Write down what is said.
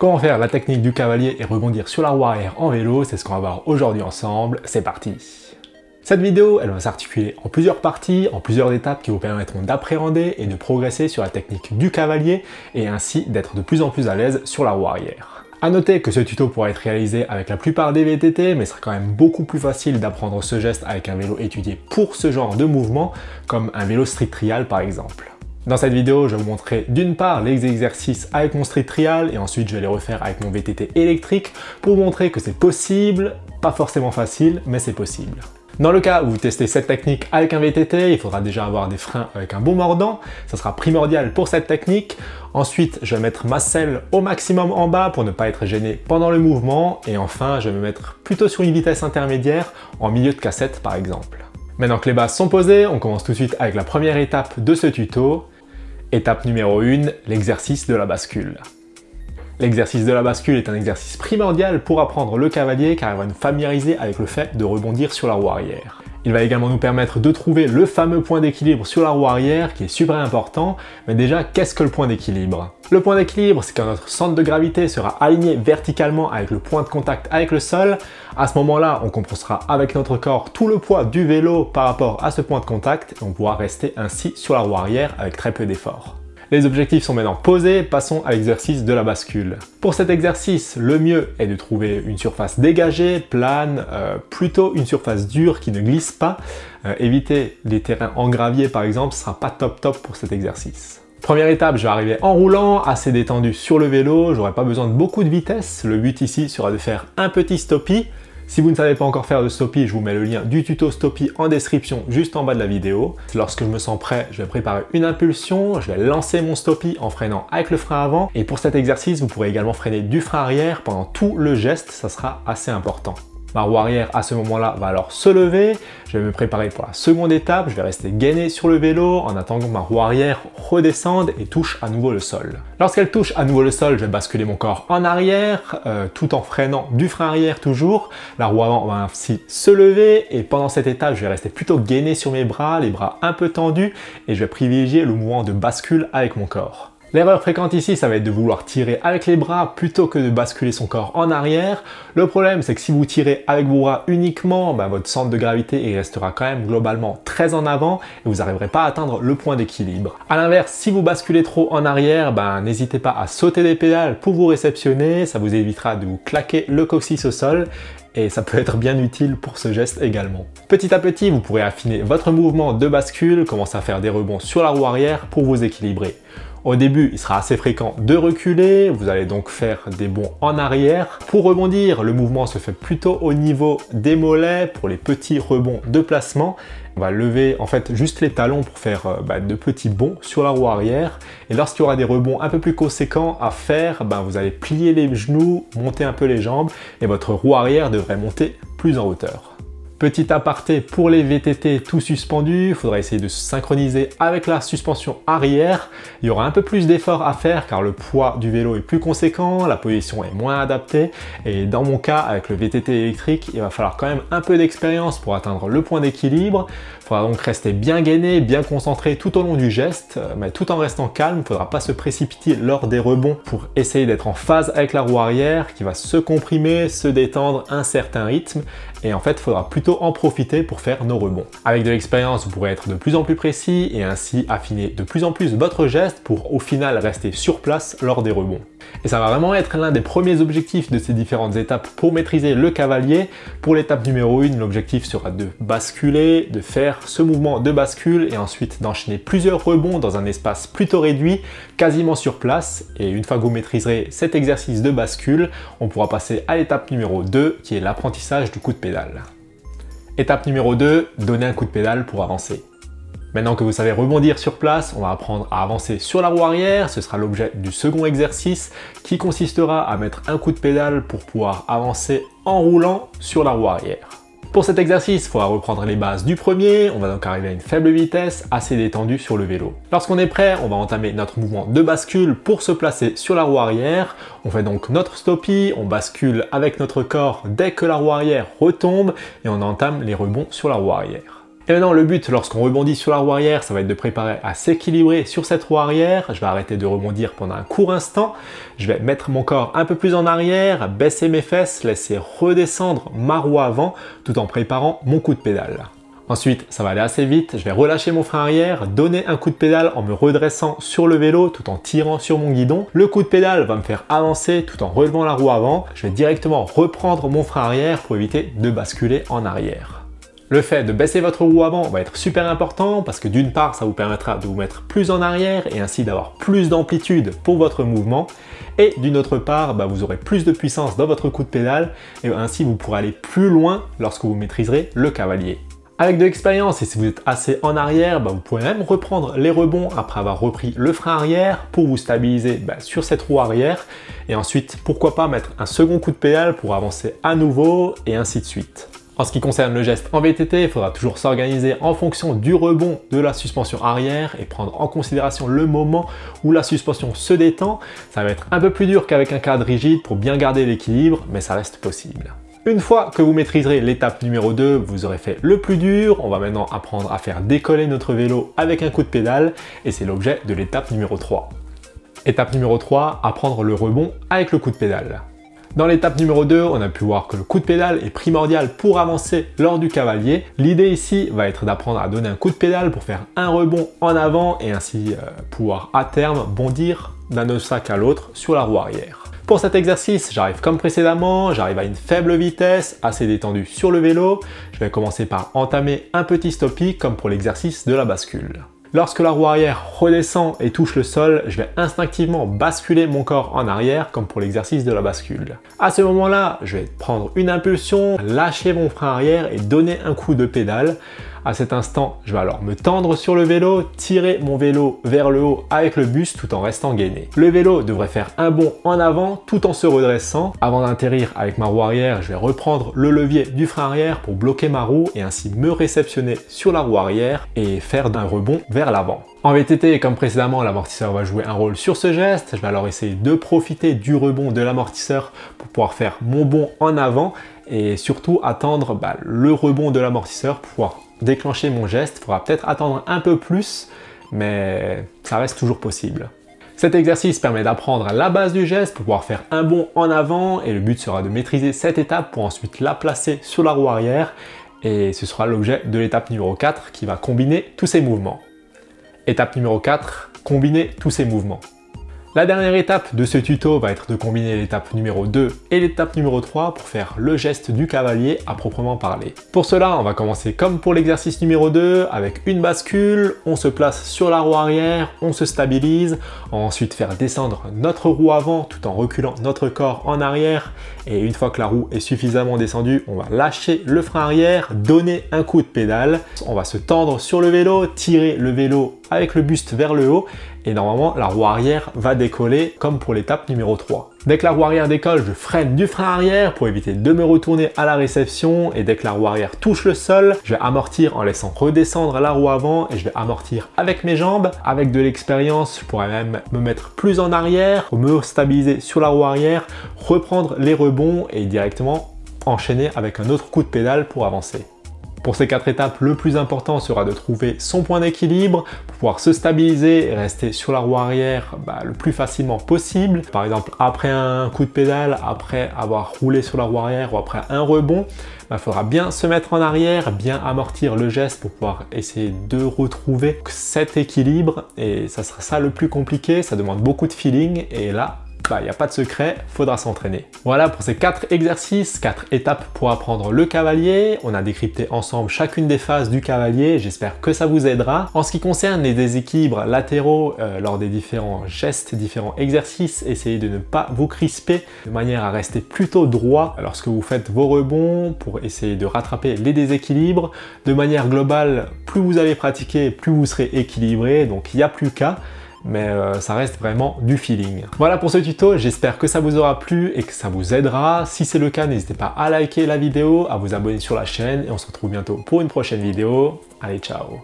Comment faire la technique du cavalier et rebondir sur la roue arrière en vélo, c'est ce qu'on va voir aujourd'hui ensemble, c'est parti! Cette vidéo, elle va s'articuler en plusieurs parties, en plusieurs étapes qui vous permettront d'appréhender et de progresser sur la technique du cavalier et ainsi d'être de plus en plus à l'aise sur la roue arrière. A noter que ce tuto pourra être réalisé avec la plupart des VTT, mais ce sera quand même beaucoup plus facile d'apprendre ce geste avec un vélo étudié pour ce genre de mouvement, comme un vélo street trial par exemple. Dans cette vidéo, je vais vous montrer d'une part les exercices avec mon street trial et ensuite je vais les refaire avec mon VTT électrique pour vous montrer que c'est possible, pas forcément facile, mais c'est possible. Dans le cas où vous testez cette technique avec un VTT, il faudra déjà avoir des freins avec un bon mordant, ça sera primordial pour cette technique. Ensuite, je vais mettre ma selle au maximum en bas pour ne pas être gêné pendant le mouvement. Et enfin, je vais me mettre plutôt sur une vitesse intermédiaire, en milieu de cassette par exemple. Maintenant que les bases sont posées, on commence tout de suite avec la première étape de ce tuto. Étape numéro 1, l'exercice de la bascule. L'exercice de la bascule est un exercice primordial pour apprendre le cavalier car il va nous familiariser avec le fait de rebondir sur la roue arrière. Il va également nous permettre de trouver le fameux point d'équilibre sur la roue arrière qui est super important, mais déjà qu'est-ce que le point d'équilibre? Le point d'équilibre, c'est quand notre centre de gravité sera aligné verticalement avec le point de contact avec le sol. À ce moment-là, on compensera avec notre corps tout le poids du vélo par rapport à ce point de contact et on pourra rester ainsi sur la roue arrière avec très peu d'effort. Les objectifs sont maintenant posés, passons à l'exercice de la bascule. Pour cet exercice, le mieux est de trouver une surface dégagée, plane, plutôt une surface dure qui ne glisse pas. Éviter les terrains en gravier par exemple, ce sera pas top pour cet exercice. Première étape, je vais arriver en roulant, assez détendu sur le vélo, j'aurai pas besoin de beaucoup de vitesse. Le but ici sera de faire un petit stoppie. Si vous ne savez pas encore faire de stoppie, je vous mets le lien du tuto stoppie en description juste en bas de la vidéo. Lorsque je me sens prêt, je vais préparer une impulsion, je vais lancer mon stoppie en freinant avec le frein avant. Et pour cet exercice, vous pourrez également freiner du frein arrière pendant tout le geste, ça sera assez important. Ma roue arrière à ce moment-là va alors se lever, je vais me préparer pour la seconde étape, je vais rester gainé sur le vélo en attendant que ma roue arrière redescende et touche à nouveau le sol. Lorsqu'elle touche à nouveau le sol, je vais basculer mon corps en arrière tout en freinant du frein arrière toujours. La roue avant va ainsi se lever et pendant cette étape, je vais rester plutôt gainé sur mes bras, les bras un peu tendus et je vais privilégier le mouvement de bascule avec mon corps. L'erreur fréquente ici, ça va être de vouloir tirer avec les bras plutôt que de basculer son corps en arrière. Le problème, c'est que si vous tirez avec vos bras uniquement, votre centre de gravité il restera quand même globalement très en avant et vous n'arriverez pas à atteindre le point d'équilibre. A l'inverse, si vous basculez trop en arrière, n'hésitez pas à sauter des pédales pour vous réceptionner, ça vous évitera de vous claquer le coccyx au sol. Et ça peut être bien utile pour ce geste également. Petit à petit, vous pourrez affiner votre mouvement de bascule, commencer à faire des rebonds sur la roue arrière pour vous équilibrer. Au début, il sera assez fréquent de reculer, vous allez donc faire des bonds en arrière. Pour rebondir, le mouvement se fait plutôt au niveau des mollets pour les petits rebonds de placement. On va lever en fait juste les talons pour faire de petits bonds sur la roue arrière. Et lorsqu'il y aura des rebonds un peu plus conséquents à faire, vous allez plier les genoux, monter un peu les jambes et votre roue arrière devrait monter plus en hauteur. Petit aparté pour les VTT tout suspendus, il faudra essayer de se synchroniser avec la suspension arrière. Il y aura un peu plus d'effort à faire car le poids du vélo est plus conséquent, la position est moins adaptée et dans mon cas avec le VTT électrique, il va falloir quand même un peu d'expérience pour atteindre le point d'équilibre. Il faudra donc rester bien gainé, bien concentré tout au long du geste, mais tout en restant calme, il ne faudra pas se précipiter lors des rebonds pour essayer d'être en phase avec la roue arrière qui va se comprimer, se détendre un certain rythme et en fait il faudra plutôt en profiter pour faire nos rebonds. Avec de l'expérience, vous pourrez être de plus en plus précis et ainsi affiner de plus en plus votre geste pour au final rester sur place lors des rebonds. Et ça va vraiment être l'un des premiers objectifs de ces différentes étapes pour maîtriser le cavalier. Pour l'étape numéro 1, l'objectif sera de basculer, de faire ce mouvement de bascule et ensuite d'enchaîner plusieurs rebonds dans un espace plutôt réduit, quasiment sur place. Et une fois que vous maîtriserez cet exercice de bascule, on pourra passer à l'étape numéro 2 qui est l'apprentissage du coup de pédale. Étape numéro 2, donner un coup de pédale pour avancer. Maintenant que vous savez rebondir sur place, on va apprendre à avancer sur la roue arrière. Ce sera l'objet du second exercice qui consistera à mettre un coup de pédale pour pouvoir avancer en roulant sur la roue arrière. Pour cet exercice, il faudra reprendre les bases du premier. On va donc arriver à une faible vitesse, assez détendue sur le vélo. Lorsqu'on est prêt, on va entamer notre mouvement de bascule pour se placer sur la roue arrière. On fait donc notre stoppie, on bascule avec notre corps dès que la roue arrière retombe et on entame les rebonds sur la roue arrière. Et maintenant le but lorsqu'on rebondit sur la roue arrière, ça va être de préparer à s'équilibrer sur cette roue arrière. Je vais arrêter de rebondir pendant un court instant. Je vais mettre mon corps un peu plus en arrière, baisser mes fesses, laisser redescendre ma roue avant tout en préparant mon coup de pédale. Ensuite, ça va aller assez vite, je vais relâcher mon frein arrière, donner un coup de pédale en me redressant sur le vélo tout en tirant sur mon guidon. Le coup de pédale va me faire avancer tout en relevant la roue avant. Je vais directement reprendre mon frein arrière pour éviter de basculer en arrière. Le fait de baisser votre roue avant va être super important parce que d'une part, ça vous permettra de vous mettre plus en arrière et ainsi d'avoir plus d'amplitude pour votre mouvement. Et d'une autre part, vous aurez plus de puissance dans votre coup de pédale et ainsi vous pourrez aller plus loin lorsque vous maîtriserez le cavalier. Avec de l'expérience et si vous êtes assez en arrière, vous pouvez même reprendre les rebonds après avoir repris le frein arrière pour vous stabiliser sur cette roue arrière. Et ensuite, pourquoi pas mettre un second coup de pédale pour avancer à nouveau et ainsi de suite. En ce qui concerne le geste en VTT, il faudra toujours s'organiser en fonction du rebond de la suspension arrière et prendre en considération le moment où la suspension se détend. Ça va être un peu plus dur qu'avec un cadre rigide pour bien garder l'équilibre, mais ça reste possible. Une fois que vous maîtriserez l'étape numéro 2, vous aurez fait le plus dur. On va maintenant apprendre à faire décoller notre vélo avec un coup de pédale et c'est l'objet de l'étape numéro 3. Étape numéro 3, apprendre le rebond avec le coup de pédale. Dans l'étape numéro 2, on a pu voir que le coup de pédale est primordial pour avancer lors du cavalier. L'idée ici va être d'apprendre à donner un coup de pédale pour faire un rebond en avant et ainsi pouvoir à terme bondir d'un obstacle à l'autre sur la roue arrière. Pour cet exercice, j'arrive comme précédemment, j'arrive à une faible vitesse, assez détendue sur le vélo. Je vais commencer par entamer un petit stoppie comme pour l'exercice de la bascule. Lorsque la roue arrière redescend et touche le sol, je vais instinctivement basculer mon corps en arrière comme pour l'exercice de la bascule. À ce moment-là, je vais prendre une impulsion, lâcher mon frein arrière et donner un coup de pédale. À cet instant, je vais alors me tendre sur le vélo, tirer mon vélo vers le haut avec le buste tout en restant gainé. Le vélo devrait faire un bond en avant tout en se redressant. Avant d'atterrir avec ma roue arrière, je vais reprendre le levier du frein arrière pour bloquer ma roue et ainsi me réceptionner sur la roue arrière et faire d'un rebond vers l'avant. En VTT, comme précédemment, l'amortisseur va jouer un rôle sur ce geste. Je vais alors essayer de profiter du rebond de l'amortisseur pour pouvoir faire mon bond en avant et surtout attendre le rebond de l'amortisseur pour pouvoir déclencher mon geste. Il faudra peut-être attendre un peu plus, mais ça reste toujours possible. Cet exercice permet d'apprendre la base du geste pour pouvoir faire un bond en avant et le but sera de maîtriser cette étape pour ensuite la placer sur la roue arrière et ce sera l'objet de l'étape numéro 4 qui va combiner tous ces mouvements. Étape numéro 4, combiner tous ces mouvements. La dernière étape de ce tuto va être de combiner l'étape numéro 2 et l'étape numéro 3 pour faire le geste du cavalier à proprement parler. Pour cela, on va commencer comme pour l'exercice numéro 2 avec une bascule, on se place sur la roue arrière, on se stabilise, on va ensuite faire descendre notre roue avant tout en reculant notre corps en arrière et une fois que la roue est suffisamment descendue, on va lâcher le frein arrière, donner un coup de pédale, on va se tendre sur le vélo, tirer le vélo avec le buste vers le haut et normalement la roue arrière va décoller comme pour l'étape numéro 3. Dès que la roue arrière décolle, je freine du frein arrière pour éviter de me retourner à la réception et dès que la roue arrière touche le sol, je vais amortir en laissant redescendre la roue avant et je vais amortir avec mes jambes. Avec de l'expérience, je pourrais même me mettre plus en arrière, me stabiliser sur la roue arrière, reprendre les rebonds et directement enchaîner avec un autre coup de pédale pour avancer. Pour ces 4 étapes, le plus important sera de trouver son point d'équilibre pour pouvoir se stabiliser et rester sur la roue arrière le plus facilement possible. Par exemple, après un coup de pédale, après avoir roulé sur la roue arrière ou après un rebond, il faudra bien se mettre en arrière, bien amortir le geste pour pouvoir essayer de retrouver cet équilibre et ça sera ça le plus compliqué, ça demande beaucoup de feeling et là, il n'y a pas de secret, faudra s'entraîner. Voilà pour ces 4 exercices, 4 étapes pour apprendre le cavalier. On a décrypté ensemble chacune des phases du cavalier, j'espère que ça vous aidera. En ce qui concerne les déséquilibres latéraux lors des différents gestes, différents exercices, essayez de ne pas vous crisper de manière à rester plutôt droit lorsque vous faites vos rebonds pour essayer de rattraper les déséquilibres. De manière globale, plus vous allez pratiquer, plus vous serez équilibré, donc il n'y a plus qu'à. Mais ça reste vraiment du feeling. Voilà pour ce tuto, j'espère que ça vous aura plu et que ça vous aidera. Si c'est le cas, n'hésitez pas à liker la vidéo, à vous abonner sur la chaîne et on se retrouve bientôt pour une prochaine vidéo. Allez, ciao!